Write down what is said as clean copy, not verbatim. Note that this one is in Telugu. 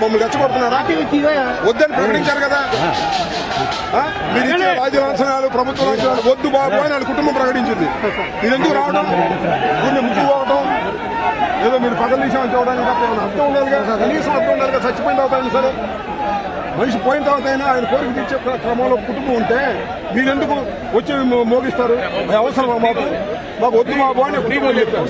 మమ్మల్ని రెచ్చగొడుతున్నారా? వద్దని ప్రకటించారు కదా. మీరు ఇచ్చే రాజ్య లాంఛనాలు, ప్రభుత్వ లాంఛనాలు వద్దు బాబు అని వాళ్ళ కుటుంబం ప్రకటించింది. మీరు ఎందుకు రావడం, గుండె ముక్కు పోవటం, ఏదో మీరు పగల విషయం చూడడానికి అర్థం ఉండాలి కదా, కనీసం అర్థం ఉండాలి కదా. చచ్చిపోయిన తర్వాత సరే, మనిషి పోయిన తర్వాత అయినా ఆయన కోరిక తీర్చే క్రమంలో కుటుంబం ఉంటే మీరెందుకు వచ్చి మోగిస్తారు? అవసరం మాకు వద్దు మా బాగా చెప్పారు.